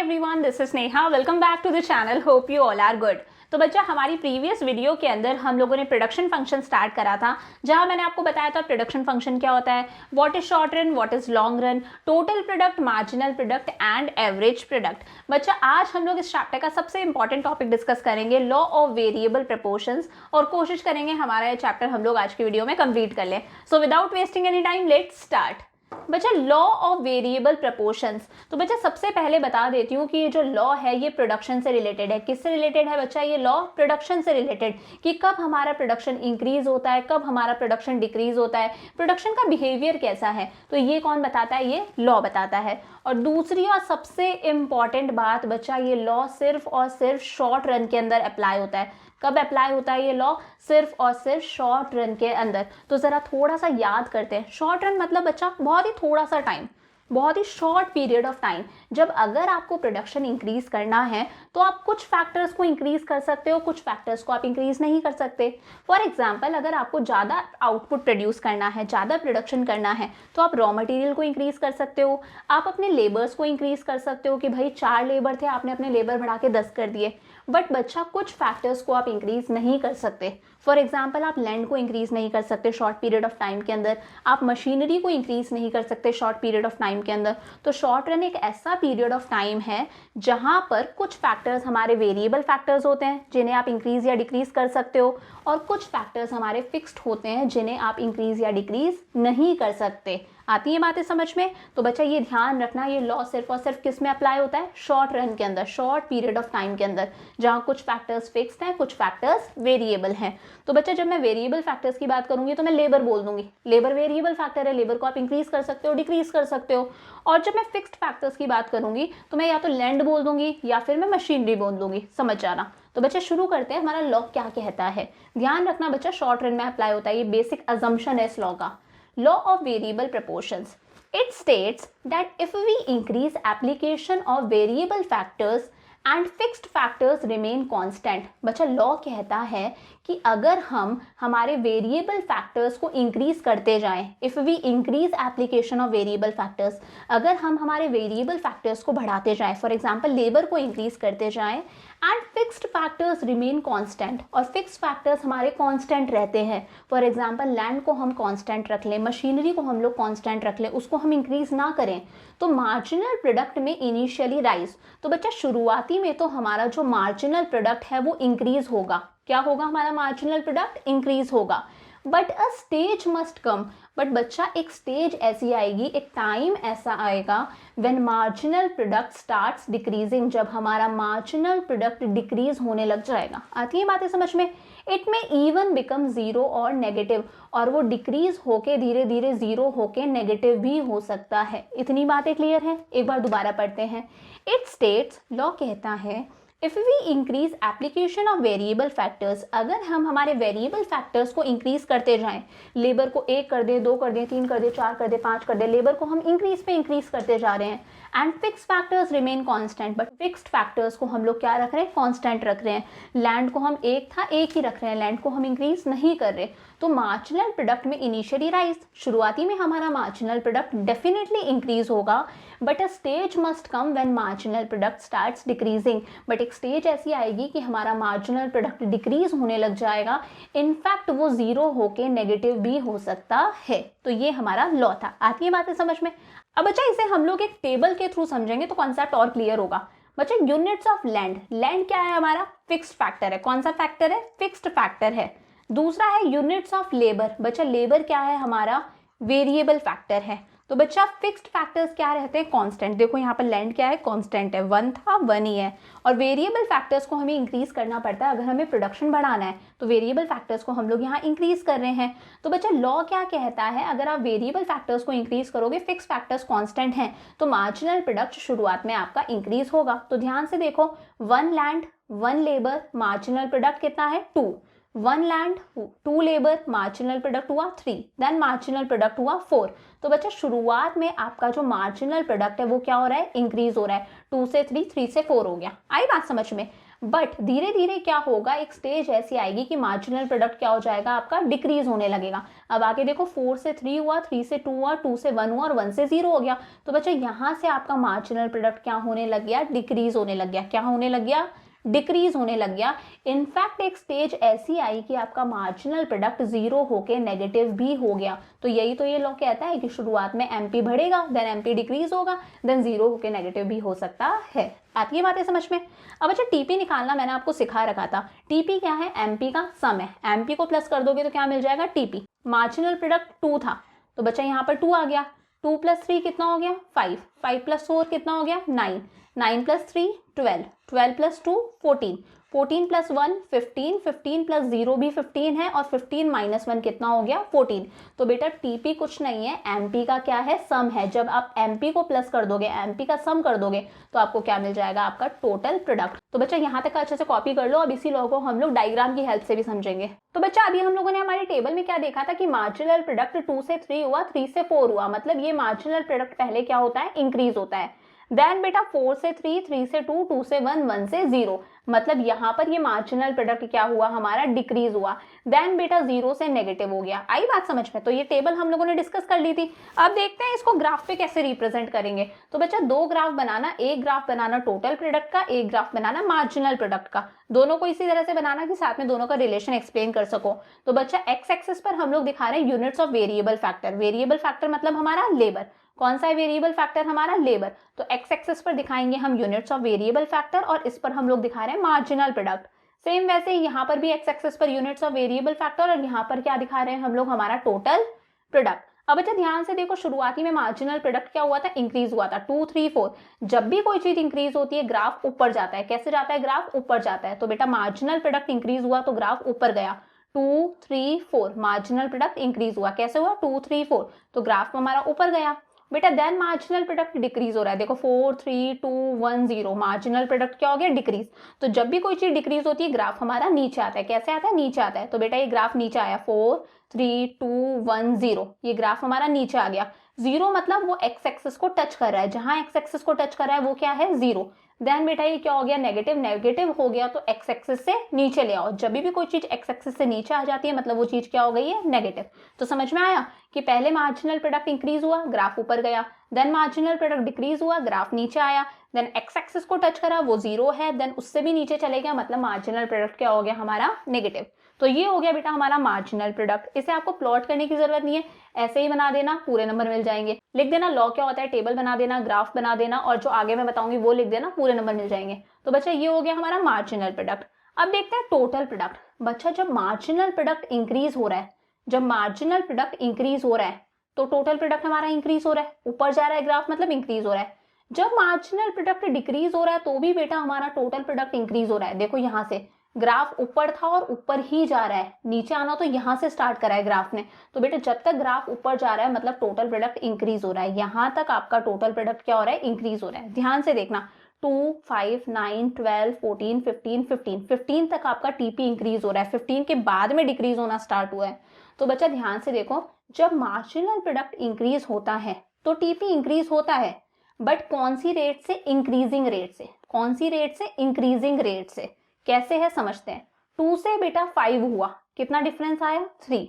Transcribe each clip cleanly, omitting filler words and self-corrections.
everyone, this is Neha. Welcome back to the channel. Hope you all are good. तो बच्चा हमारी previous video के अंदर हम लोगों ने प्रोडक्शन फंक्शन स्टार्ट करा था, जहां मैंने आपको बताया था प्रोडक्शन फंक्शन क्या होता है, what is short run, what is long run, total product, marginal product and average product. बच्चा आज हम लोग इस चैप्टर का सबसे इंपॉर्टेंट टॉपिक डिस्कस करेंगे, लॉ ऑफ वेरिएबल प्रपोर्शंस, और कोशिश करेंगे हमारा ये चैप्टर हम लोग आज की वीडियो में कंप्लीट कर लें। So without wasting any time let's start. बच्चा लॉ ऑफ वेरिएबल प्रपोर्शंस, तो बच्चा सबसे पहले बता देती हूँ कि ये जो लॉ है ये प्रोडक्शन से रिलेटेड है। किससे रिलेटेड है बच्चा? ये लॉ प्रोडक्शन से रिलेटेड, कि कब हमारा प्रोडक्शन इंक्रीज होता है, कब हमारा प्रोडक्शन डिक्रीज होता है, प्रोडक्शन का बिहेवियर कैसा है, तो ये कौन बताता है? ये लॉ बताता है। और दूसरी और सबसे इम्पॉर्टेंट बात बच्चा, ये लॉ सिर्फ और सिर्फ शॉर्ट रन के अंदर अप्लाई होता है। कब अप्लाई होता है ये लॉ? सिर्फ और सिर्फ शॉर्ट रन के अंदर। तो ज़रा थोड़ा सा याद करते हैं। शॉर्ट रन मतलब बच्चा बहुत ही थोड़ा सा टाइम, बहुत ही शॉर्ट पीरियड ऑफ टाइम। जब अगर आपको प्रोडक्शन इंक्रीज करना है तो आप कुछ फैक्टर्स को इंक्रीज कर सकते हो, कुछ फैक्टर्स को आप इंक्रीज नहीं कर सकते। फॉर एग्जांपल, अगर आपको ज़्यादा आउटपुट प्रोड्यूस करना है, ज़्यादा प्रोडक्शन करना है, तो आप रॉ मटेरियल को इंक्रीज कर सकते हो, आप अपने लेबर्स को इंक्रीज कर सकते हो कि भाई 4 लेबर थे, आपने अपने लेबर बढ़ा के 10 कर दिए। बट बच्चा कुछ फैक्टर्स को आप इंक्रीज नहीं कर सकते। फॉर एग्जाम्पल, आप लैंड को इंक्रीज नहीं कर सकते शॉर्ट पीरियड ऑफ टाइम के अंदर, आप मशीनरी को इंक्रीज नहीं कर सकते शॉर्ट पीरियड ऑफ टाइम के अंदर। तो शॉर्ट रन एक ऐसा पीरियड ऑफ टाइम है जहां पर कुछ फैक्टर्स हमारे वेरिएबल फैक्टर्स होते हैं जिन्हें आप इंक्रीज या डिक्रीज कर सकते हो, और कुछ फैक्टर्स हमारे फिक्स्ड होते हैं जिन्हें आप इंक्रीज या डिक्रीज नहीं कर सकते। आती है बातें समझ में? तो बच्चा ये ध्यान रखना, ये लॉ सिर्फ और सिर्फ किस में अप्लाई होता है? शॉर्ट रन के अंदर, शॉर्ट पीरियड ऑफ टाइम के अंदर, जहाँ कुछ फैक्टर्स फिक्स्ड हैं, कुछ फैक्टर्स वेरिएबल हैं। तो बच्चा जब मैं वेरिएबल फैक्टर्स की बात करूंगी तो मैं लेबर बोल दूंगी। लेबर वेरिएबल फैक्टर है, लेबर को आप इंक्रीज कर सकते हो, डिक्रीज कर सकते हो। और जब मैं फिक्स्ड फैक्टर्स की बात करूंगी तो मैं या तो लैंड बोल दूंगी या फिर मैं मशीनरी बोल दूंगी। समझ जाना। तो बच्चा शुरू करते हैं, हमारा लॉ क्या कहता है। ध्यान रखना बच्चा, शॉर्ट रन में अप्लाई होता है, ये बेसिक अजम्पशन है इस लॉ का। Law of variable proportions, it states that if we increase application of variable factors and fixed factors remain constant। बच्चा लॉ कहता है कि अगर हम हमारे वेरिएबल फैक्टर्स को इंक्रीज करते जाएं, if we increase application of variable factors, अगर हम हमारे वेरिएबल फैक्टर्स को बढ़ाते जाएं, फॉर एग्जांपल लेबर को इंक्रीज करते जाएं, and fixed factors remain constant, और फिक्स्ड फैक्टर्स हमारे कांस्टेंट रहते हैं। फॉर एग्जांपल, लैंड को हम कांस्टेंट रख लें, मशीनरी को हम लोग कांस्टेंट रख लें, उसको हम इंक्रीज ना करें, तो मार्जिनल प्रोडक्ट में इनिशियली राइज। तो बच्चा शुरुआती में तो हमारा जो मार्जिनल प्रोडक्ट है वो इंक्रीज होगा। क्या होगा? हमारा मार्जिनल प्रोडक्ट इंक्रीज होगा। But a stage must come, but बच्चा एक स्टेज ऐसी आएगी, एक टाइम ऐसा आएगा when marginal product starts decreasing, जब हमारा मार्जिनल प्रोडक्ट डिक्रीज होने लग जाएगा। आती है बातें समझ में? इट में इवन बिकम जीरो और नेगेटिव, और वो डिक्रीज होके धीरे धीरे जीरो होके नेगेटिव भी हो सकता है। इतनी बातें क्लियर है? एक बार दोबारा पढ़ते हैं। इट स्टेट्स, लॉ कहता है, if we increase application of variable factors, अगर हम हमारे वेरिएबल फैक्टर्स को इंक्रीज करते जाएं, लेबर को 1 कर दें, 2 कर दें, 3 कर दें, 4 कर दें, 5 कर दें, लेबर को हम इंक्रीज पे इंक्रीज करते जा रहे हैं, and fix factors remain constant, but fixed factors को हम लोग क्या रख रहे हैं? कांस्टेंट रख रहे हैं। लैंड को हम 1 था 1 ही रख रहे हैं, लैंड को हम इंक्रीज नहीं कर रहे, तो मार्जिनल प्रोडक्ट में इनिशियली राइज, शुरुआती में हमारा मार्जिनल प्रोडक्ट डेफिनेटली इंक्रीज होगा। But a stage must come when marginal product starts decreasing, but एक स्टेज ऐसी आएगी कि हमारा मार्जिनल प्रोडक्ट डिक्रीज होने लग जाएगा, इनफैक्ट वो जीरो होके नेगेटिव भी हो सकता है। तो ये हमारा लॉ था। आती है बातें समझ में? अब बच्चा इसे हम लोग एक टेबल के थ्रू समझेंगे तो कॉन्सेप्ट और क्लियर होगा। बच्चा यूनिट्स ऑफ लैंड, लैंड क्या है? हमारा फिक्स्ड फैक्टर है। कौन सा फैक्टर है? फिक्स्ड फैक्टर है। दूसरा है यूनिट्स ऑफ लेबर, बच्चा लेबर क्या है? हमारा वेरिएबल फैक्टर है। तो बच्चा फिक्स्ड फैक्टर्स क्या रहते हैं? कांस्टेंट। देखो यहाँ पर लैंड क्या है? कांस्टेंट है, 1 था 1 ही है। और वेरिएबल फैक्टर्स को हमें इंक्रीज करना पड़ता है, अगर हमें प्रोडक्शन बढ़ाना है तो वेरिएबल फैक्टर्स को हम लोग यहाँ इंक्रीज कर रहे हैं। तो बच्चा लॉ क्या कहता है? अगर आप वेरिएबल फैक्टर्स को इंक्रीज करोगे, फिक्स फैक्टर्स कांस्टेंट हैं, तो मार्जिनल प्रोडक्ट शुरुआत में आपका इंक्रीज होगा। तो ध्यान से देखो, 1 लैंड 1 लेबर, मार्जिनल प्रोडक्ट कितना है? 2। 1 लैंड 2 लेबर, मार्जिनल प्रोडक्ट हुआ 3, देन मार्जिनल प्रोडक्ट हुआ 4। तो बच्चा शुरुआत में आपका जो मार्जिनल प्रोडक्ट है वो क्या हो रहा है? इंक्रीज हो रहा है। 2 से 3, 3 से 4 हो गया। आई बात समझ में? बट धीरे धीरे क्या होगा, एक स्टेज ऐसी आएगी कि मार्जिनल प्रोडक्ट क्या हो जाएगा, आपका डिक्रीज होने लगेगा। अब आगे देखो 4 से 3 हुआ, 3 से 2 हुआ, 2 से 1 हुआ और 1 से 0 हो गया। तो बच्चों यहाँ से आपका मार्जिनल प्रोडक्ट क्या होने लग गया, डिक्रीज होने लग गया। क्या होने लग गया, डिक्रीज होने लग गया। इनफैक्ट एक स्टेज ऐसी आई कि आपका मार्जिनल प्रोडक्ट जीरो होके नेगेटिव भी हो गया। तो यही तो ये लॉ कहता है कि शुरुआत में एमपी बढ़ेगा, देन एमपी डिक्रीज होगा, देन जीरो होके नेगेटिव भी हो सकता है। आती है बातें समझ में। अब अच्छा टीपी निकालना मैंने आपको सिखा रखा था। टीपी क्या है, एमपी का सम है। एमपी को प्लस कर दोगे तो क्या मिल जाएगा, टीपी। मार्जिनल प्रोडक्ट 2 था तो बच्चा यहाँ पर 2 आ गया। 2 + 3 कितना हो गया, 5। 5 + 4 कितना हो गया, 9। 9 + 3 12। 12 + 2 14। 14 + 1 15। 15 + 0 भी 15 है और 15 - 1 कितना हो गया, 14। तो बेटा टीपी कुछ नहीं है, एमपी का क्या है, सम है। जब आप एमपी को प्लस कर दोगे, एमपी का सम कर दोगे तो आपको क्या मिल जाएगा, आपका टोटल प्रोडक्ट। तो बच्चा यहाँ तक अच्छे से कॉपी कर लो। अब इसी लॉ को हम लोग डायग्राम की हेल्प से भी समझेंगे। तो बच्चा अभी हम लोगों ने हमारे टेबल में क्या देखा था कि मार्जिनल प्रोडक्ट 2 से 3 हुआ, 3 से 4 हुआ। मतलब ये मार्जिनल प्रोडक्ट पहले क्या होता है, इंक्रीज होता है। देन बेटा 4 से 3, 3 से 2, 2 से 1, 1 से 0। मतलब यहाँ पर ये मार्जिनल प्रोडक्ट क्या हुआ, हमारा डिक्रीज हुआ। देन बेटा 0 से नेगेटिव हो गया। आई बात समझ में। तो ये टेबल हम लोगों ने डिस्कस कर ली थी। अब देखते हैं इसको ग्राफ पे कैसे रिप्रेजेंट करेंगे। तो बच्चा 2 ग्राफ बनाना, एक ग्राफ बनाना टोटल प्रोडक्ट का, एक ग्राफ बनाना मार्जिनल प्रोडक्ट का। दोनों को इसी तरह से बनाना कि साथ में दोनों का रिलेशन एक्सप्लेन कर सको। तो बच्चा एक्स एक्सिस पर हम लोग दिखा रहे हैं units of variable factor. Variable factor मतलब हमारा लेबर। कौन सा है वेरिएबल फैक्टर, हमारा लेबर। तो एक्स एक्सिस पर दिखाएंगे हम यूनिट्स ऑफ वेरिएबल फैक्टर और इस पर हम लोग दिखा रहे हैं मार्जिनल प्रोडक्ट। सेम वैसे ही यहाँ पर भी एक्स एक्सिस पर यूनिट्स ऑफ वेरिएबल फैक्टर और यहाँ पर क्या दिखा रहे हैं हम लोग, हमारा टोटल प्रोडक्ट। अब बच्चा ध्यान से देखो, शुरुआती में मार्जिनल प्रोडक्ट क्या हुआ था, इंक्रीज हुआ था 2 3 4। जब भी कोई चीज इंक्रीज होती है ग्राफ ऊपर जाता है। कैसे जाता है, ग्राफ ऊपर जाता है। तो बेटा मार्जिनल प्रोडक्ट इंक्रीज हुआ तो ग्राफ ऊपर गया। 2 3 4 मार्जिनल प्रोडक्ट इंक्रीज हुआ। कैसे हुआ, 2 3 4 तो ग्राफ हमारा ऊपर गया। बेटा देन मार्जिनल प्रोडक्ट डिक्रीज हो रहा है। देखो 4 3 2 1 0 मार्जिनल प्रोडक्ट क्या हो गया, डिक्रीज। तो जब भी कोई चीज डिक्रीज होती है ग्राफ हमारा नीचे आता है। कैसे आता है, नीचे आता है। तो बेटा ये ग्राफ नीचे आया, 4 3 2 1 0 ये ग्राफ हमारा नीचे आ गया। 0 मतलब वो एक्स एक्सिस को टच कर रहा है। जहां एक्स एक्सिस को टच कर रहा है वो क्या है, 0। देन बेटा ये क्या हो गया, नेगेटिव। नेगेटिव हो गया तो एक्स एक्सिस से नीचे ले आओ। जब भी कोई चीज एक्स एक्सिस से नीचे आ जाती है मतलब वो चीज क्या हो गई है, नेगेटिव। तो समझ में आया कि पहले मार्जिनल प्रोडक्ट इंक्रीज हुआ, ग्राफ ऊपर गया। देन मार्जिनल प्रोडक्ट डिक्रीज हुआ, ग्राफ नीचे आया। देन एक्स एक्सिस को टच करा, वो 0 है। देन उससे भी नीचे चले गया, मतलब मार्जिनल प्रोडक्ट क्या हो गया, हमारा नेगेटिव। तो ये हो गया बेटा हमारा मार्जिनल प्रोडक्ट। इसे आपको प्लॉट करने की जरूरत नहीं है, ऐसे ही बना देना, पूरे नंबर मिल जाएंगे। लिख देना लॉ क्या होता है, टेबल बना देना, ग्राफ बना देना और जो आगे मैं बताऊंगी वो लिख देना, पूरे नंबर मिल जाएंगे। तो बच्चा ये हो गया हमारा मार्जिनल प्रोडक्ट। अब देखते हैं टोटल प्रोडक्ट। बच्चा जब मार्जिनल प्रोडक्ट इंक्रीज हो रहा है, जब मार्जिनल प्रोडक्ट इंक्रीज हो रहा है तो टोटल प्रोडक्ट हमारा इंक्रीज हो रहा है, ऊपर जा रहा है ग्राफ मतलब इंक्रीज हो रहा है। जब मार्जिनल प्रोडक्ट डिक्रीज हो रहा है तो भी बेटा हमारा टोटल प्रोडक्ट इंक्रीज हो रहा है। देखो यहाँ से ग्राफ ऊपर था और ऊपर ही जा रहा है, नीचे आना तो यहाँ से स्टार्ट करा है ग्राफ ने। तो बेटा जब तक ग्राफ ऊपर जा रहा है मतलब टोटल प्रोडक्ट इंक्रीज हो रहा है। यहाँ तक आपका टोटल प्रोडक्ट क्या हो रहा है, इंक्रीज हो रहा है। ध्यान से देखना, 2 5 9 12 14 15 15 15 तक आपका टीपी इंक्रीज हो रहा है। 15 के बाद में डिक्रीज होना स्टार्ट हुआ है। तो बच्चा ध्यान से देखो, जब मार्जिनल प्रोडक्ट इंक्रीज होता है तो टीपी इंक्रीज होता है, बट कौन सी रेट से, इंक्रीजिंग रेट से। कौन सी रेट से, इंक्रीजिंग रेट से। कैसे है समझते हैं। 2 से बेटा 5 हुआ, कितना डिफरेंस आया, 3।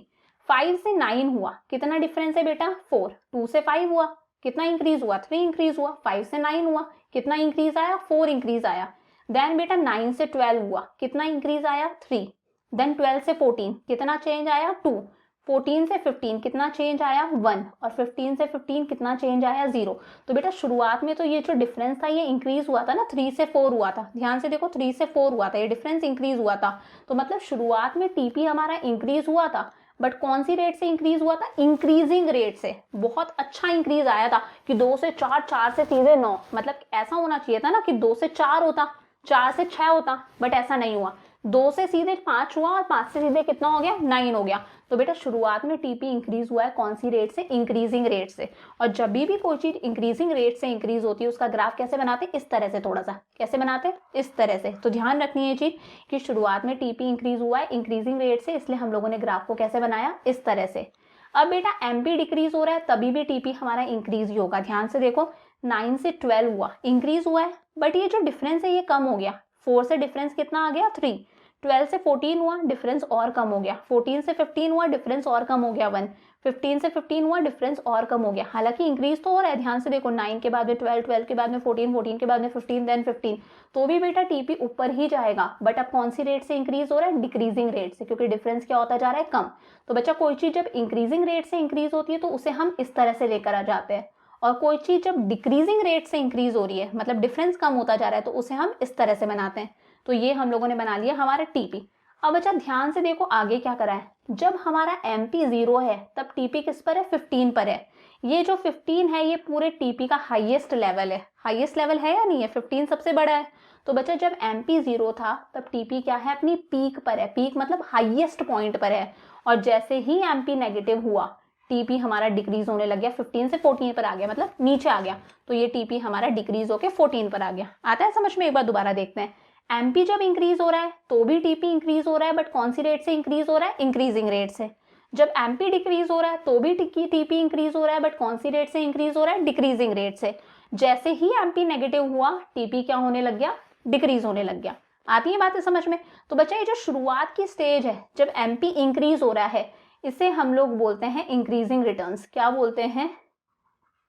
5 से 9 हुआ, कितना डिफरेंस है बेटा, 4। 2 से 5 हुआ, कितना इंक्रीज हुआ, 3 इंक्रीज हुआ। 5 से 9 हुआ, कितना इंक्रीज आया, 4 इंक्रीज आया। देन बेटा 9 से 12 हुआ, कितना इंक्रीज आया, 3। देन 12 से 14 कितना चेंज आया, 2। 14 से 15 कितना चेंज आया, 1। और 15 से 15 कितना चेंज आया, 0। तो बेटा शुरुआत में तो ये जो डिफरेंस था ये इंक्रीज हुआ था ना, 3 से 4 हुआ था। ध्यान से देखो 3 से 4 हुआ था, ये डिफरेंस इंक्रीज हुआ था। तो मतलब शुरुआत में टीपी हमारा इंक्रीज हुआ था, बट कौन सी रेट से इंक्रीज हुआ था, इंक्रीजिंग रेट से। बहुत अच्छा इंक्रीज आया था कि 2 से 4, 4 से सीधे 9। मतलब ऐसा होना चाहिए था ना कि 2 से 4 होता, 4 से 6 होता, बट ऐसा नहीं हुआ। 2 से सीधे 5 हुआ और 5 से सीधे कितना हो गया, 9 हो गया। तो बेटा शुरुआत में टीपी इंक्रीज हुआ है कौन सी रेट से, इंक्रीजिंग रेट से। और जब भी कोई चीज इंक्रीजिंग रेट से इंक्रीज होती है उसका ग्राफ कैसे बनाते, इस तरह से। थोड़ा सा कैसे बनाते, इस तरह से। तो ध्यान रखनी है चीज कि शुरुआत में टीपी इंक्रीज हुआ है इंक्रीजिंग रेट से, इसलिए हम लोगों ने ग्राफ को कैसे बनाया, इस तरह से। अब बेटा एमपी डिक्रीज हो रहा है तभी भी टीपी हमारा इंक्रीज ही होगा। ध्यान से देखो 9 से 12 हुआ, इंक्रीज हुआ है, बट ये जो डिफरेंस है ये कम हो गया। 4 से डिफरेंस कितना आ गया 3, 12 से 14 हुआ डिफरेंस और कम हो गया, 14 से 15 हुआ डिफरेंस और कम हो गया 1, 15 से 15 हुआ डिफरेंस और कम हो गया। हालांकि इंक्रीज तो हो रहा है, ध्यान से देखो 9 के बाद में 12, 12 के बाद में 14, 14 के बाद में 15, देन 15, तो भी बेटा टीपी ऊपर ही जाएगा। बट अब कौन सी रेट से इंक्रीज हो रहा है, डिक्रीजिंग रेट से, क्योंकि डिफरेंस क्या होता जा रहा है, कम। तो बच्चा कोई चीज जब इंक्रीजिंग रेट से इंक्रीज होती है तो उसे हम इस तरह से लेकर आ जाते हैं, और कोई चीज जब डिक्रीजिंग रेट से इंक्रीज हो रही है, मतलब डिफरेंस कम होता जा रहा है, तो उसे हम इस तरह से बनाते हैं। तो ये हम लोगों ने बना लिया हमारा टीपी। अब बच्चा ध्यान से देखो आगे क्या करा है, जब हमारा एमपी 0 है तब टीपी किस पर है, 15 पर है। ये जो 15 है ये पूरे टीपी का हाईएस्ट लेवल है। हाईएस्ट लेवल है या नहीं है, 15 सबसे बड़ा है। तो बच्चा जब एमपी 0 था तब टीपी क्या है, अपनी पीक पर है। पीक मतलब हाईएस्ट पॉइंट पर है। और जैसे ही एमपी नेगेटिव हुआ टीपी हमारा डिक्रीज होने लग गया, 15 से 14 पर आ गया, मतलब नीचे आ गया। तो ये टीपी हमारा डिक्रीज होकर 14 पर आ गया। आता है समझ में, एक बार दोबारा देखते हैं। एमपी जब इंक्रीज हो रहा है तो भी टीपी इंक्रीज हो रहा है, बट कौन सी रेट से इंक्रीज हो रहा है, इंक्रीजिंग रेट से। जब एमपी डिक्रीज हो रहा है तो भी टीपी इंक्रीज हो रहा है, बट कौन सी रेट से इंक्रीज हो रहा है, डिक्रीजिंग रेट से। जैसे ही एमपी नेगेटिव हुआ टीपी क्या होने लग गया, डिक्रीज होने लग गया। आती है बातें समझ में। तो बच्चा ये जो शुरुआत की स्टेज है जब एमपी इंक्रीज हो रहा है, इसे हम लोग बोलते हैं इंक्रीजिंग रिटर्न्स। क्या बोलते हैं,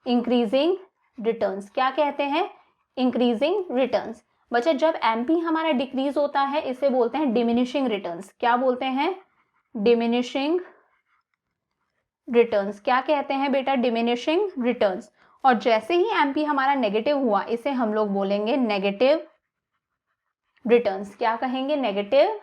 इंक्रीजिंग रिटर्न्स। क्या कहते हैं, इंक्रीजिंग रिटर्न्स। बच्चा जब एमपी हमारा डिक्रीज होता है इसे बोलते हैं डिमिनिशिंग रिटर्न्स। क्या बोलते हैं, डिमिनिशिंग रिटर्न्स। क्या कहते हैं बेटा, डिमिनिशिंग रिटर्न्स। और जैसे ही एमपी हमारा नेगेटिव हुआ इसे हम लोग बोलेंगे नेगेटिव रिटर्न्स। क्या कहेंगे, नेगेटिव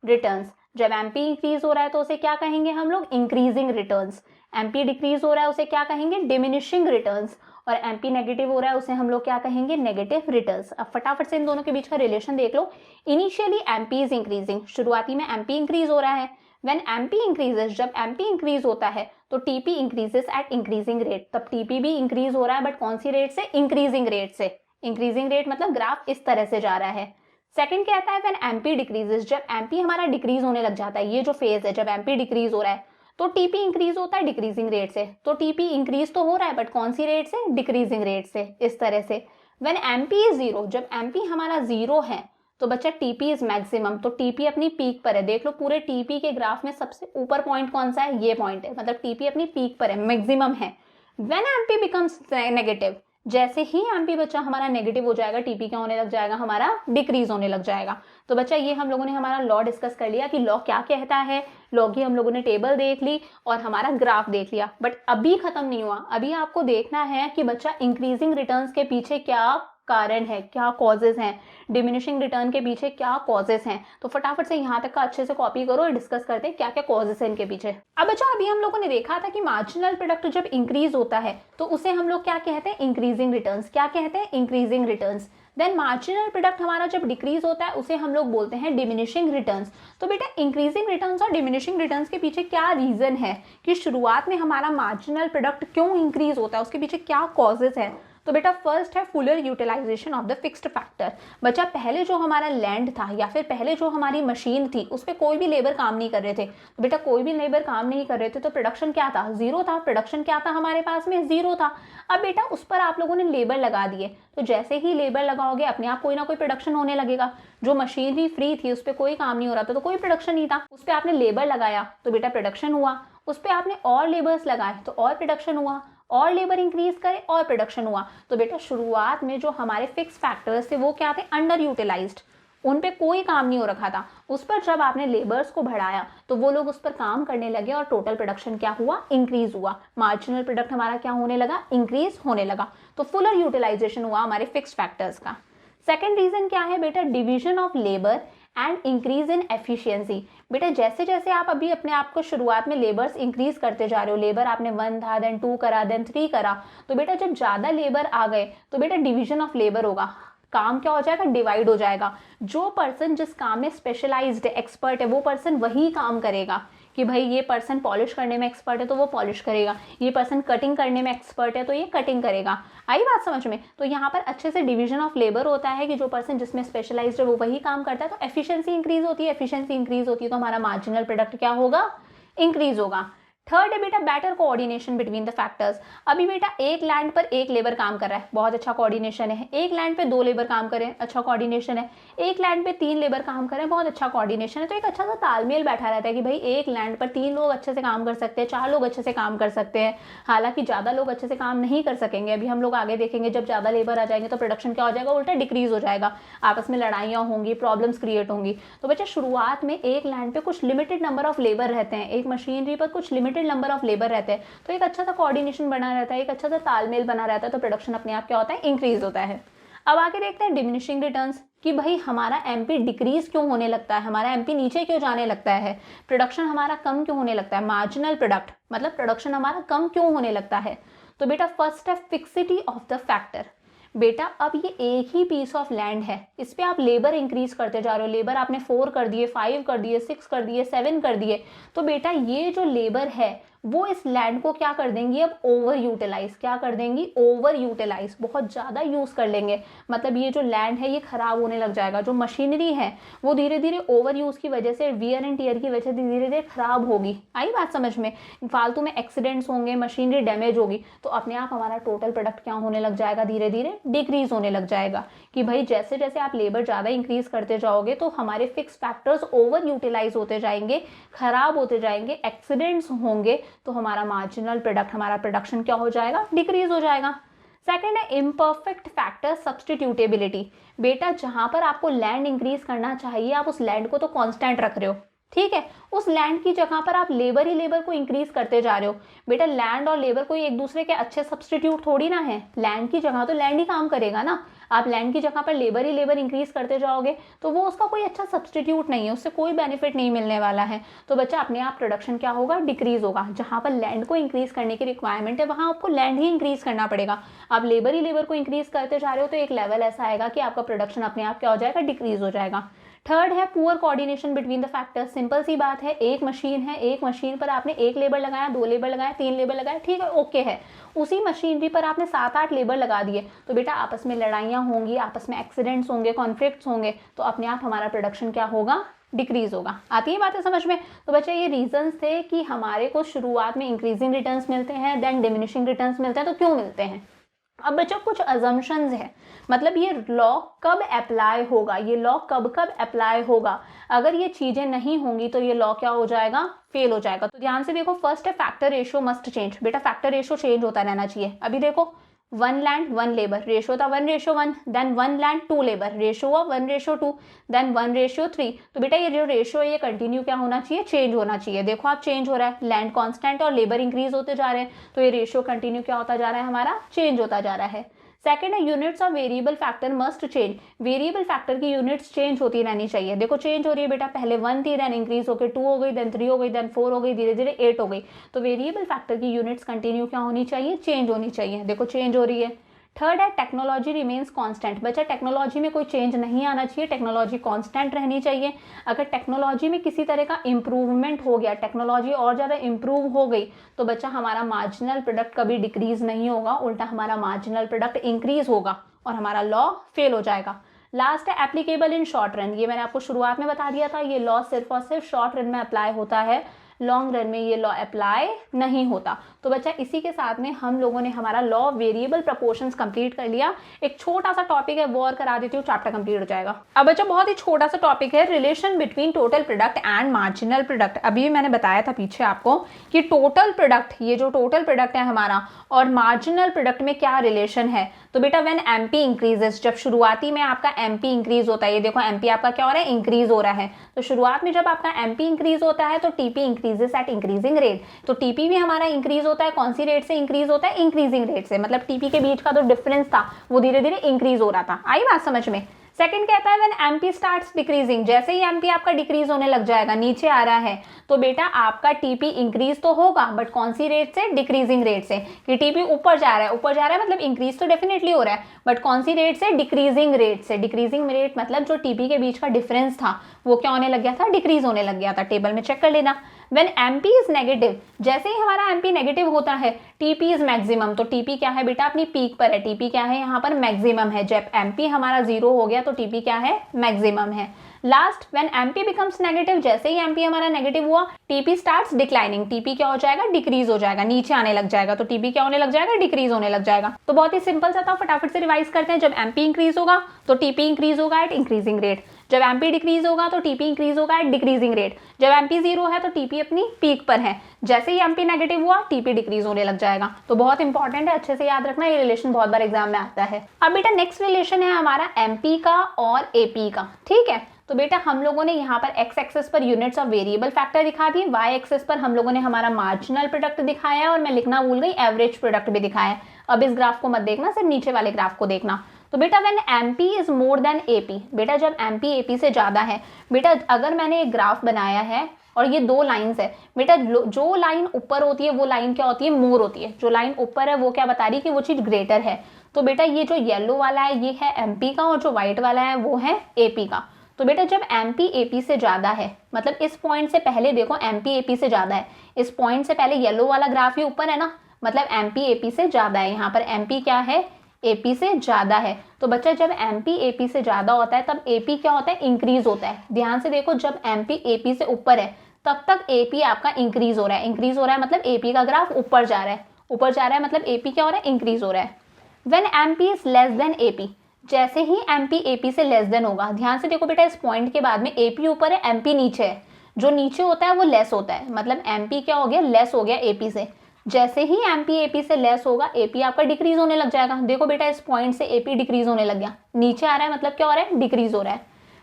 रिटर्न्स। जब एमपी इंक्रीज हो रहा है तो उसे क्या कहेंगे हम लोग, इंक्रीजिंग रिटर्न्स। एमपी डिक्रीज हो रहा है उसे क्या कहेंगे, डिमिनिशिंग रिटर्न्स। और एमपी नेगेटिव हो रहा है उसे हम लोग क्या कहेंगे, नेगेटिव रिटर्न्स। अब फटाफट से इन दोनों के बीच का रिलेशन देख लो। इनिशियली एमपी इज इंक्रीजिंग, शुरुआती में एमपी इंक्रीज हो रहा है। व्हेन एमपी इंक्रीजेस, जब एमपी इंक्रीज होता है तो TP increases eight increasing rate. तब टीपी भी इंक्रीज हो रहा है, बट कौन सी रेट से, इंक्रीजिंग रेट से। इंक्रीजिंग रेट मतलब ग्राफ इस तरह से जा रहा है। सेकंड कहता है व्हेन एमपी डिक्रीजेस, जब एमपी हमारा डिक्रीज होने लग जाता है, ये जो फेज है जब एमपी डिक्रीज हो रहा है तो टीपी इंक्रीज होता है डिक्रीजिंग रेट से। तो टीपी इंक्रीज तो हो रहा है बट कौन सी रेट से, डिक्रीजिंग रेट से। इस तरह से व्हेन एमपी इज 0, जब एमपी हमारा 0 है तो बच्चा टीपी इज मैक्सिमम। तो टीपी अपनी पीक पर है। देख लो पूरे टीपी के ग्राफ में सबसे ऊपर पॉइंट कौन सा है, ये पॉइंट है, मतलब टीपी अपनी पीक पर है, मैक्सिमम है। व्हेन एमपी बिकम्स नेगेटिव, जैसे ही एमपी बच्चा हमारा नेगेटिव हो जाएगा टीपी क्या होने लग जाएगा, हमारा डिक्रीज होने लग जाएगा। तो बच्चा ये हम लोगों ने हमारा लॉ डिस्कस कर लिया कि लॉ क्या कहता है। लॉ की हम लोगों ने टेबल देख ली और हमारा ग्राफ देख लिया। बट अभी खत्म नहीं हुआ, अभी आपको देखना है कि बच्चा इंक्रीजिंग रिटर्न्स के पीछे क्या कारण है, क्या कॉजेज हैं, डिमिनिशिंग रिटर्न के पीछे क्या कॉजेज हैं। तो फटाफट से यहाँ तक का अच्छे से कॉपी करो और डिस्कस करते हैं क्या क्या कॉजेज हैं इनके पीछे। अब बच्चा अभी हम लोगों ने देखा था कि मार्जिनल प्रोडक्ट जब इंक्रीज होता है तो उसे हम लोग क्या कहते हैं, इंक्रीजिंग रिटर्न्स। क्या कहते हैं, increasing returns. Then marginal product हमारा जब डिक्रीज होता है उसे हम लोग बोलते हैं डिमिनिशिंग रिटर्न्स। तो बेटा इंक्रीजिंग रिटर्न्स और डिमिनिशिंग रिटर्न्स के पीछे क्या रीजन है कि शुरुआत में हमारा मार्जिनल प्रोडक्ट क्यों इंक्रीज होता है, उसके पीछे क्या कॉजेज है। तो बेटा फर्स्ट है fuller utilisation of the fixed factor. बच्चा पहले जो हमारा लैंड था या फिर पहले जो हमारी मशीन थी उस पर कोई भी लेबर काम नहीं कर रहे थे। तो बेटा कोई भी लेबर काम नहीं कर रहे थे तो प्रोडक्शन क्या था, 0 था। प्रोडक्शन क्या था हमारे पास में, 0 था। अब बेटा उस पर आप लोगों ने लेबर लगा दिए, तो जैसे ही लेबर लगाओगे अपने आप कोई ना कोई प्रोडक्शन होने लगेगा। जो मशीनरी फ्री थी उस पर कोई काम नहीं हो रहा था तो कोई प्रोडक्शन नहीं था। उस पर आपने लेबर लगाया तो बेटा प्रोडक्शन हुआ। उस पर आपने और लेबर्स लगाए तो और प्रोडक्शन हुआ, और लेबर इंक्रीज करे और प्रोडक्शन हुआ। तो बेटा शुरुआत में जो हमारे फिक्स फैक्टर्स थे वो क्या थे, अंडर यूटिलाइज्ड, उन पे कोई काम नहीं हो रखा था। उस पर जब आपने लेबर्स को बढ़ाया तो वो लोग उस पर काम करने लगे और टोटल प्रोडक्शन क्या हुआ, इंक्रीज हुआ। मार्जिनल प्रोडक्ट हमारा क्या होने लगा, इंक्रीज होने लगा। तो फुलर यूटिलाइजेशन हुआ हमारे फिक्स फैक्टर्स का। सेकेंड रीजन क्या है बेटा, division of labour and increase in efficiency. बेटा जैसे जैसे आप अभी अपने आप को शुरुआत में लेबर्स इंक्रीज करते जा रहे हो, लेबर आपने 1 था, देन 2 करा, देन 3 करा, तो बेटा जब ज़्यादा लेबर आ गए तो बेटा डिवीजन ऑफ लेबर होगा, काम क्या हो जाएगा, डिवाइड हो जाएगा। जो पर्सन जिस काम में स्पेशलाइज्ड है, एक्सपर्ट है, वो पर्सन वही काम करेगा। कि भाई ये पर्सन पॉलिश करने में एक्सपर्ट है तो वो पॉलिश करेगा, ये पर्सन कटिंग करने में एक्सपर्ट है तो ये कटिंग करेगा। आई बात समझ में। तो यहाँ पर अच्छे से डिवीजन ऑफ लेबर होता है कि जो पर्सन जिसमें स्पेशलाइज्ड है वो वही काम करता है, तो एफिशिएंसी इंक्रीज होती है। एफिशिएंसी इंक्रीज होती है तो हमारा मार्जिनल प्रोडक्ट क्या होगा, इंक्रीज होगा। थर्ड है बेटा better coordination between the factors. अभी बेटा एक लैंड पर एक लेबर काम कर रहा है, बहुत अच्छा कोऑर्डिनेशन है। एक लैंड पे 2 लेबर काम कर रहे हैं, अच्छा कोऑर्डिनेशन है। एक लैंड पे 3 लेबर काम कर रहे हैं, बहुत अच्छा कोऑर्डिनेशन है। तो एक अच्छा सा तालमेल बैठा रहता है कि भाई एक लैंड पर 3 लोग अच्छे से काम कर सकते हैं, 4 लोग अच्छे से काम कर सकते हैं। हालांकि ज़्यादा लोग अच्छे से काम नहीं कर सकेंगे, अभी हम लोग आगे देखेंगे। जब ज़्यादा लेबर आ जाएंगे तो प्रोडक्शन क्या हो जाएगा, उल्टा डिक्रीज हो जाएगा, आपस में लड़ाइयाँ होंगी, प्रॉब्लम्स क्रिएट होंगी। तो बच्चा शुरुआत में एक लैंड पे कुछ लिमिटेड नंबर ऑफ लेबर रहते हैं, एक मशीनरी पर कुछ लिमिटेड नंबर ऑफ लेबर रहते हैं, तो एक अच्छा सा कोऑर्डिनेशन बना रहता है, एक अच्छा सा तालमेल बना रहता है, तो प्रोडक्शन अपने आप क्या होता है, इंक्रीज होता है। अब आगे देखते हैं डिमिनिशिंग रिटर्न्स, कि भाई हमारा एमपी डिक्रीज क्यों होने लगता है, हमारा एमपी नीचे क्यों जाने लगता है, प्रोडक्शन हमारा कम क्यों होने लगता है। मार्जिनल प्रोडक्ट मतलब प्रोडक्शन हमारा कम क्यों होने लगता है। तो बेटा फर्स्ट है फिक्सिटी ऑफ द फैक्टर। बेटा अब ये एक ही पीस ऑफ लैंड है, इस पे आप लेबर इंक्रीज करते जा रहे हो, लेबर आपने 4 कर दिए, 5 कर दिए, 6 कर दिए, 7 कर दिए, तो बेटा ये जो लेबर है वो इस लैंड को क्या कर देंगी, अब ओवर यूटिलाइज, क्या कर देंगी, ओवर यूटिलाइज, बहुत ज़्यादा यूज़ कर लेंगे। मतलब ये जो लैंड है ये खराब होने लग जाएगा, जो मशीनरी है वो धीरे धीरे ओवर यूज़ की वजह से, वियर एंड टीयर की वजह से धीरे धीरे खराब होगी। आई बात समझ में, फालतू में एक्सीडेंट्स होंगे, मशीनरी डैमेज होगी, तो अपने आप हमारा टोटल प्रोडक्ट क्या होने लग जाएगा, धीरे धीरे डिक्रीज होने लग जाएगा। कि भाई जैसे जैसे आप लेबर ज़्यादा इंक्रीज करते जाओगे तो हमारे फिक्स फैक्टर्स ओवर यूटिलाइज होते जाएंगे, खराब होते जाएंगे, एक्सीडेंट्स होंगे, तो हमारा मार्जिनल प्रोडक्ट, हमारा प्रोडक्शन क्या हो जाएगा, डिक्रीज हो जाएगा। सेकंड है इम्परफेक्ट फैक्टर सब्स्टिट्यूटेबिलिटी। बेटा जहां पर आपको लैंड इंक्रीज करना चाहिए, आप उस लैंड को तो कांस्टेंट रख रहे हो, ठीक है, उस लैंड की जगह पर आप लेबर ही लेबर को इंक्रीज करते जा रहे हो। बेटा लैंड और लेबर कोई एक दूसरे के अच्छे सब्स्टिट्यूट थोड़ी ना है, लैंड की जगह तो लैंड ही काम करेगा ना। आप लैंड की जगह पर लेबर ही लेबर इंक्रीज करते जाओगे तो वो उसका कोई अच्छा सब्स्टिट्यूट नहीं है, उससे कोई बेनिफिट नहीं मिलने वाला है। तो बच्चा अपने आप प्रोडक्शन क्या होगा, डिक्रीज होगा। जहां पर लैंड को इंक्रीज करने की रिक्वायरमेंट है वहां आपको लैंड ही इंक्रीज करना पड़ेगा। आप लेबर ही लेबर को इंक्रीज करते जा रहे हो तो एक लेवल ऐसा आएगा कि आपका प्रोडक्शन अपने आप क्या हो जाएगा, डिक्रीज हो जाएगा। थर्ड है poor coordination between the factors. Simple सी बात है, एक मशीन है, एक मशीन पर आपने 1 लेबर लगाया, 2 लेबर लगाया, 3 लेबर लगाया, ठीक है, ओके है। उसी मशीनरी पर आपने 7-8 लेबर लगा दिए, तो बेटा आपस में लड़ाइयाँ होंगी, आपस में एक्सीडेंट्स होंगे, कॉन्फ्लिक्ट्स होंगे, तो अपने आप हमारा प्रोडक्शन क्या होगा, डिक्रीज होगा। आती है बातें समझ में। तो बच्चे ये रीजंस थे कि हमारे को शुरुआत में इंक्रीजिंग रिटर्न्स मिलते हैं, देन डिमिनिशिंग रिटर्न्स मिलते हैं। तो क्यों मिलते हैं। अब बच्चों कुछ अजम्पशंस हैं, मतलब ये लॉ कब अप्लाई होगा, ये लॉ कब कब अप्लाई होगा। अगर ये चीजें नहीं होंगी तो ये लॉ क्या हो जाएगा, फेल हो जाएगा। तो ध्यान से देखो, फर्स्ट है फैक्टर रेशियो मस्ट चेंज। बेटा फैक्टर रेशियो चेंज होता रहना चाहिए। अभी देखो 1 लैंड 1 लेबर, रेशियो था 1:1, देन 1 लैंड 2 लेबर, रेशियो हुआ 1:2, देन 1:3। तो बेटा ये जो रेशियो है ये कंटिन्यू क्या होना चाहिए, चेंज होना चाहिए। देखो आप चेंज हो रहा है, लैंड कांस्टेंट और लेबर इंक्रीज होते जा रहे हैं, तो ये रेशियो कंटिन्यू क्या होता जा रहा है, हमारा चेंज होता जा रहा है। सेकंड है units of variable factor must change. Variable factor की यूनिट्स चेंज होती रहनी चाहिए। देखो चेंज हो रही है बेटा, पहले 1 थी, देन इंक्रीज होकर 2 हो गई, देन 3 हो गई, देन 4 हो गई, धीरे धीरे 8 हो गई। तो वेरिएबल फैक्टर की यूनिट्स कंटिन्यू क्या होनी चाहिए, चेंज होनी चाहिए। देखो चेंज हो रही है। थर्ड है टेक्नोलॉजी रिमेन्स कांस्टेंट। बच्चा टेक्नोलॉजी में कोई चेंज नहीं आना चाहिए, टेक्नोलॉजी कांस्टेंट रहनी चाहिए। अगर टेक्नोलॉजी में किसी तरह का इंप्रूवमेंट हो गया, टेक्नोलॉजी और ज़्यादा इंप्रूव हो गई, तो बच्चा हमारा मार्जिनल प्रोडक्ट कभी डिक्रीज नहीं होगा, उल्टा हमारा मार्जिनल प्रोडक्ट इंक्रीज होगा और हमारा लॉ फेल हो जाएगा। लास्ट है एप्लीकेबल इन शॉर्ट रन। ये मैंने आपको शुरुआत में बता दिया था, ये लॉ सिर्फ और सिर्फ शॉर्ट रन में अप्लाई होता है, लॉन्ग रन में ये लॉ अप्लाई नहीं होता। तो बच्चा इसी के साथ में हम लोगों ने हमारा लॉ वेरिएबल प्रपोर्शंस कंप्लीट कर लिया। एक छोटा सा टॉपिक है वो और करा देती हूँ, चैप्टर कंप्लीट हो जाएगा। अब बच्चा बहुत ही छोटा सा टॉपिक है, relation between total product and marginal product. अभी मैंने बताया था पीछे आपको कि टोटल प्रोडक्ट, ये जो टोटल प्रोडक्ट है हमारा, और मार्जिनल प्रोडक्ट में क्या रिलेशन है। तो बेटा व्हेन एमपी इंक्रीजेस, जब शुरुआती में आपका एमपी इंक्रीज होता है, ये देखो एमपी आपका क्या हो रहा है, इंक्रीज हो रहा है। तो शुरुआत में जब आपका एमपी इंक्रीज होता है तो TP increases eight increasing rate. तो टीपी भी हमारा इंक्रीज होता है, कौन सी रेट से इंक्रीज होता है, इंक्रीजिंग रेट से। मतलब टीपी के बीच का जो डिफरेंस था वो धीरे धीरे इंक्रीज हो रहा था। आई बात समझ में। सेकंड कहता है व्हेन एमपी स्टार्ट्स डिक्रीजिंग, जैसे ही एमपी आपका डिक्रीज होने लग जाएगा, नीचे आ रहा है, तो बेटा आपका टीपी इंक्रीज तो होगा, बट कौन सी रेट से, डिक्रीजिंग रेट से। कि टीपी ऊपर जा रहा है, ऊपर जा रहा है मतलब इंक्रीज तो डेफिनेटली हो रहा है, बट कौन सी रेट से, डिक्रीजिंग रेट से। डिक्रीजिंग रेट मतलब जो टीपी के बीच का डिफरेंस था वो क्या होने लग गया था, डिक्रीज होने लग गया था। टेबल में चेक कर लेना। व्हेन एमपी इज नेगेटिव, जैसे ही हमारा एमपी नेगेटिव होता है, टीपी इज मैक्सिमम। तो टीपी क्या है बेटा, अपनी पीक पर है, टीपी क्या है यहाँ पर, मैक्सिमम है। जब एमपी हमारा 0 हो गया तो टीपी क्या है, मैक्सिमम है। Last when MP becomes negative, जैसे ही एमपी हमारा नेगेटिव हुआ टीपी स्टार्ट्स डिक्लाइनिंग, टीपी क्या हो जाएगा, डिक्रीज हो जाएगा, नीचे आने लग जाएगा। तो टीपी क्या होने लग जाएगा, डिक्रीज होने लग जाएगा। तो बहुत ही सिंपल सा था, फटाफट से रिवाइज करते हैं। जब एमपी इंक्रीज होगा तो टीपी इंक्रीज होगा एट इंक्रीजिंग रेट, जब एमपी डिक्रीज होगा तो टीपी इंक्रीज होगा एट डिक्रीजिंग रेट, जब एमपी 0 है तो टीपी अपनी पीक पर है, जैसे ही एमपी नेगेटिव हुआ टीपी डिक्रीज होने लग जाएगा। तो बहुत इंपॉर्टेंट है, अच्छे से याद रखना, ये रिलेशन बहुत बार एग्जाम में आता है। अब बेटा नेक्स्ट रिलेशन है हमारा एमपी का और एपी का, ठीक है। तो बेटा हम लोगों ने यहाँ पर एक्स एक्सेस पर यूनिट्स ऑफ वेरिएबल फैक्टर दिखा दिए, वाई एक्सेस पर हम लोगों ने हमारा मार्जिनल प्रोडक्ट दिखाया है, और मैं लिखना भूल गई एवरेज प्रोडक्ट भी दिखाया है। अब इस ग्राफ को मत देखना, सिर्फ नीचे वाले ग्राफ को देखना। तो बेटा when MP is more than AP, बेटा जब एमपी एपी से ज़्यादा है, बेटा अगर मैंने एक ग्राफ बनाया है और ये दो लाइंस है, बेटा जो लाइन ऊपर होती है वो लाइन क्या होती है, मोर होती है। जो लाइन ऊपर है वो क्या बता रही है कि वो चीज़ ग्रेटर है। तो बेटा ये जो येलो वाला है ये है एमपी का, और जो व्हाइट वाला है वो है एपी का। तो बेटा जब एमपी एपी से ज़्यादा है, मतलब इस पॉइंट से पहले देखो एमपी एपी से ज़्यादा है, इस पॉइंट से पहले येलो वाला ग्राफ ही ऊपर है ना, मतलब एमपी एपी से ज़्यादा है। यहाँ पर एमपी क्या है, एपी से ज़्यादा है। तो बच्चा जब एमपी एपी से ज़्यादा होता है तब एपी क्या होता है, इंक्रीज होता है। ध्यान से देखो, जब एमपी एपी से ऊपर है तब तक एपी आपका इंक्रीज हो रहा है। इंक्रीज हो रहा है मतलब एपी का ग्राफ ऊपर जा रहा है, ऊपर जा रहा है मतलब एपी क्या हो रहा है, इंक्रीज हो रहा है। When MP is less than AP, जैसे ही एमपी एपी से लेस देन होगा, ध्यान से देखो बेटा इस पॉइंट के बाद में एपी ऊपर है एमपी नीचे है, जो नीचे होता है वो लेस होता है, मतलब एमपी क्या हो गया, लेस हो गया एपी से। जैसे ही एमपी एपी से लेस होगा एपी आपका डिक्रीज होने लग जाएगा। देखो बेटा इस पॉइंट से एपी डिक्रीज होने लग गया, नीचे आ रहा है मतलब क्या हो रहा है, डिक्रीज हो रहा है।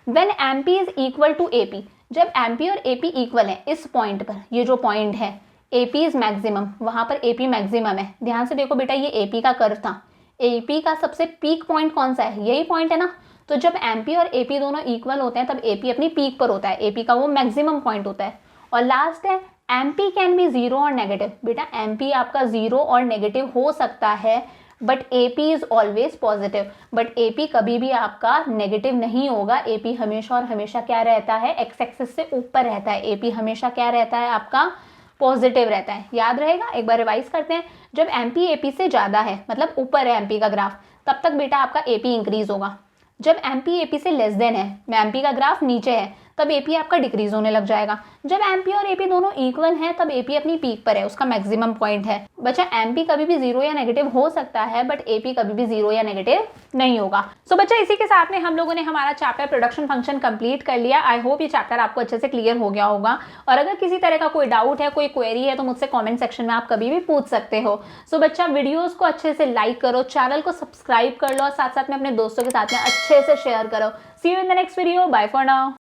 When MP is equal to AP, जब एमपी और एपी इक्वल है इस पॉइंट पर, ये जो पॉइंट है एपी इज मैक्सिमम, वहां पर एपी मैक्सिमम है। ध्यान से देखो बेटा ये एपी का कर्व था, एपी का सबसे पीक पॉइंट कौन सा है, यही पॉइंट है ना। तो जब एमपी और एपी दोनों इक्वल होते हैं तब एपी अपनी पीक पर होता है, एपी का वो मैक्सिमम पॉइंट होता है। और लास्ट है एमपी कैन बी जीरो और नेगेटिव, बेटा एमपी आपका जीरो और नेगेटिव हो सकता है, but AP is always positive, but AP कभी भी आपका नेगेटिव नहीं होगा। एपी हमेशा और हमेशा क्या रहता है, एक्स एक्सिस से ऊपर रहता है। एपी हमेशा क्या रहता है, आपका पॉजिटिव रहता है। याद रहेगा, एक बार रिवाइज करते हैं। जब एमपी एपी से ज़्यादा है, मतलब ऊपर है एमपी का ग्राफ, तब तक बेटा आपका एपी इंक्रीज होगा। जब एमपी एपी से लेस देन है, एमपी का ग्राफ नीचे है, तब एपी आपका डिक्रीज होने लग जाएगा। जब एमपी और एपी दोनों इक्वल हैं तब एपी अपनी पीक पर है, उसका मैक्सिमम पॉइंट है। बच्चा एमपी कभी भी जीरो या नेगेटिव हो सकता है, बट एपी कभी भी जीरो या नेगेटिव नहीं होगा। सो बच्चा इसी के साथ में हम लोगों ने हमारा चैप्टर प्रोडक्शन फंक्शन कंप्लीट कर लिया। आई होप ये चैप्टर आपको अच्छे से क्लियर हो गया होगा, और अगर किसी तरह का कोई डाउट है, कोई क्वेरी है, तो मुझसे कॉमेंट सेक्शन में आप कभी भी पूछ सकते हो। सो बच्चा वीडियोज़ को अच्छे से लाइक करो, चैनल को सब्सक्राइब कर लो, और साथ साथ में अपने दोस्तों के साथ में अच्छे से शेयर करो। See you in the next video, bye for now.